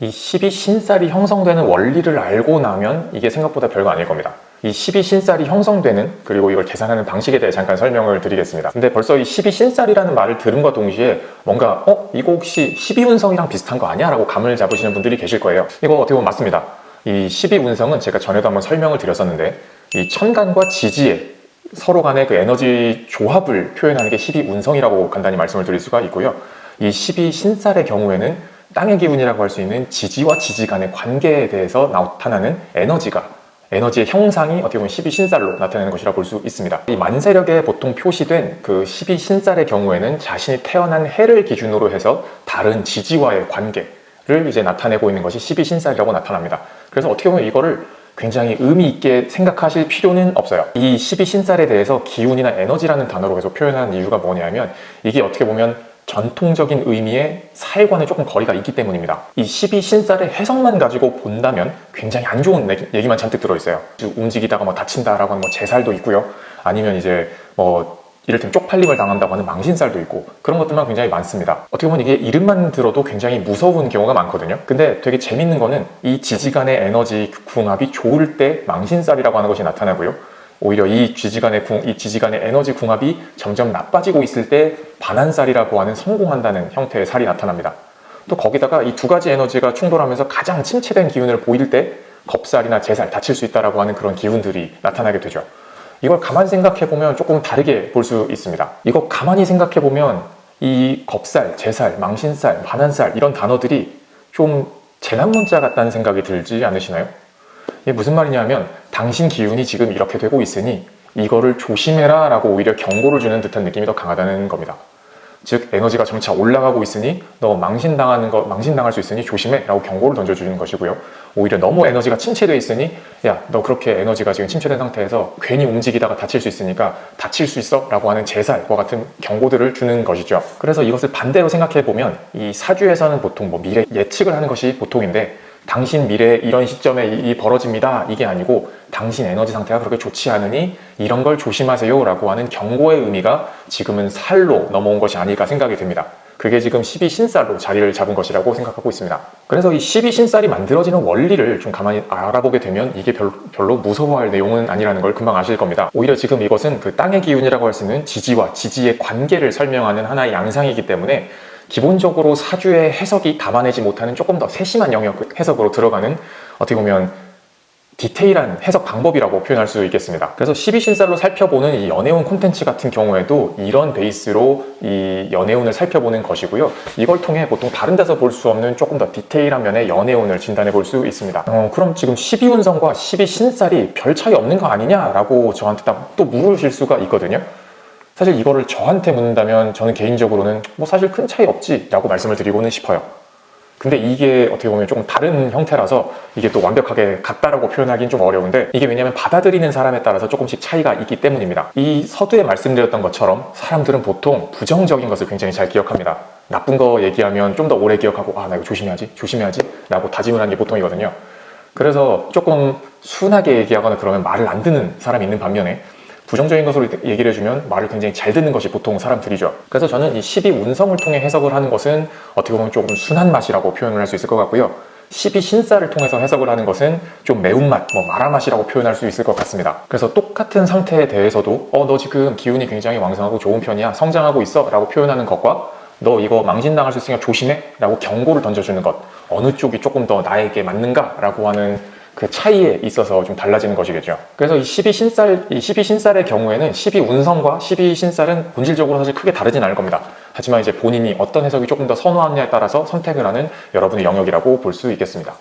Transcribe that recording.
이 12신살이 형성되는 원리를 알고 나면 이게 생각보다 별거 아닐 겁니다. 이 12신살이 형성되는, 그리고 이걸 계산하는 방식에 대해 잠깐 설명을 드리겠습니다. 근데 벌써 이 12신살이라는 말을 들음과 동시에 뭔가 이거 혹시 12운성이랑 비슷한 거 아니야? 라고 감을 잡으시는 분들이 계실 거예요. 이거 어떻게 보면 맞습니다. 이 12운성은 제가 전에도 한번 설명을 드렸었는데, 이 천간과 지지의 서로 간의 그 에너지 조합을 표현하는 게 12운성이라고 간단히 말씀을 드릴 수가 있고요. 이 12신살의 경우에는 땅의 기운이라고 할 수 있는 지지와 지지 간의 관계에 대해서 나타나는 에너지의 형상이 어떻게 보면 12신살로 나타나는 것이라 볼 수 있습니다. 이 만세력에 보통 표시된 그 12신살의 경우에는 자신이 태어난 해를 기준으로 해서 다른 지지와의 관계를 이제 나타내고 있는 것이 12신살이라고 나타납니다. 그래서 어떻게 보면 이거를 굉장히 의미 있게 생각하실 필요는 없어요. 이 12신살에 대해서 기운이나 에너지라는 단어로 계속 표현하는 이유가 뭐냐면, 이게 어떻게 보면 전통적인 의미의 사회관에 조금 거리가 있기 때문입니다. 이 12신살의 해석만 가지고 본다면 굉장히 안 좋은 얘기만 잔뜩 들어있어요. 움직이다가 뭐 다친다라고 하는 뭐 제살도 있고요. 아니면 이제 이를테면 쪽팔림을 당한다고 하는 망신살도 있고, 그런 것들만 굉장히 많습니다. 어떻게 보면 이게 이름만 들어도 굉장히 무서운 경우가 많거든요. 근데 되게 재밌는 거는 이 지지간의 에너지 궁합이 좋을 때 망신살이라고 하는 것이 나타나고요. 오히려 이 지지간의 에너지 궁합이 점점 나빠지고 있을 때 반한살이라고 하는 성공한다는 형태의 살이 나타납니다. 또 거기다가 이 두 가지 에너지가 충돌하면서 가장 침체된 기운을 보일 때 겁살이나 제살, 다칠 수 있다라고 하는 그런 기운들이 나타나게 되죠. 이걸 가만히 생각해보면 조금 다르게 볼 수 있습니다. 이거 가만히 생각해보면 이 겁살, 제살, 망신살, 반한살 이런 단어들이 좀 재난문자 같다는 생각이 들지 않으시나요? 이게 무슨 말이냐면, 당신 기운이 지금 이렇게 되고 있으니 이거를 조심해라 라고 오히려 경고를 주는 듯한 느낌이 더 강하다는 겁니다. 즉, 에너지가 점차 올라가고 있으니 너 망신당할 수 있으니 조심해 라고 경고를 던져주는 것이고요. 오히려 너무 에너지가 침체되어 있으니 야, 너 그렇게 에너지가 지금 침체된 상태에서 괜히 움직이다가 다칠 수 있으니까 다칠 수 있어 라고 하는 제살과 같은 경고들을 주는 것이죠. 그래서 이것을 반대로 생각해 보면, 이 사주에서는 보통 미래 예측을 하는 것이 보통인데, 당신 미래에 이런 시점에 이 벌어집니다 이게 아니고, 당신 에너지 상태가 그렇게 좋지 않으니 이런 걸 조심하세요 라고 하는 경고의 의미가 지금은 살로 넘어온 것이 아닐까 생각이 듭니다. 그게 지금 12신살로 자리를 잡은 것이라고 생각하고 있습니다. 그래서 이 12신살이 만들어지는 원리를 좀 가만히 알아보게 되면 이게 별로 무서워할 내용은 아니라는 걸 금방 아실 겁니다. 오히려 지금 이것은 그 땅의 기운이라고 할 수 있는 지지와 지지의 관계를 설명하는 하나의 양상이기 때문에, 기본적으로 사주의 해석이 담아내지 못하는 조금 더 세심한 영역 해석으로 들어가는, 어떻게 보면 디테일한 해석 방법이라고 표현할 수 있겠습니다. 그래서 12신살로 살펴보는 이 연애운 콘텐츠 같은 경우에도 이런 베이스로 이 연애운을 살펴보는 것이고요. 이걸 통해 보통 다른 데서 볼 수 없는 조금 더 디테일한 면의 연애운을 진단해 볼 수 있습니다. 그럼 지금 12운성과 12신살이 별 차이 없는 거 아니냐라고 저한테 또 물으실 수가 있거든요. 사실 이거를 저한테 묻는다면 저는 개인적으로는 사실 큰 차이 없지 라고 말씀을 드리고는 싶어요. 근데 이게 어떻게 보면 조금 다른 형태라서 이게 또 완벽하게 같다라고 표현하기는 좀 어려운데, 이게 왜냐하면 받아들이는 사람에 따라서 조금씩 차이가 있기 때문입니다. 이 서두에 말씀드렸던 것처럼 사람들은 보통 부정적인 것을 굉장히 잘 기억합니다. 나쁜 거 얘기하면 좀 더 오래 기억하고, 나 이거 조심해야지 라고 다짐을 하는 게 보통이거든요. 그래서 조금 순하게 얘기하거나 그러면 말을 안 듣는 사람이 있는 반면에, 부정적인 것으로 얘기를 해주면 말을 굉장히 잘 듣는 것이 보통 사람들이죠. 그래서 저는 이 12운성을 통해 해석을 하는 것은 어떻게 보면 조금 순한 맛이라고 표현을 할 수 있을 것 같고요. 12신살을 통해서 해석을 하는 것은 좀 매운맛, 마라맛이라고 표현할 수 있을 것 같습니다. 그래서 똑같은 상태에 대해서도 너 지금 기운이 굉장히 왕성하고 좋은 편이야, 성장하고 있어 라고 표현하는 것과, 너 이거 망신당할 수 있으니까 조심해 라고 경고를 던져주는 것, 어느 쪽이 조금 더 나에게 맞는가 라고 하는 그 차이에 있어서 좀 달라지는 것이겠죠. 그래서 이 12신살의 경우에는 12운성과 12신살은 본질적으로 사실 크게 다르진 않을 겁니다. 하지만 이제 본인이 어떤 해석이 조금 더 선호하느냐에 따라서 선택을 하는 여러분의 영역이라고 볼 수 있겠습니다.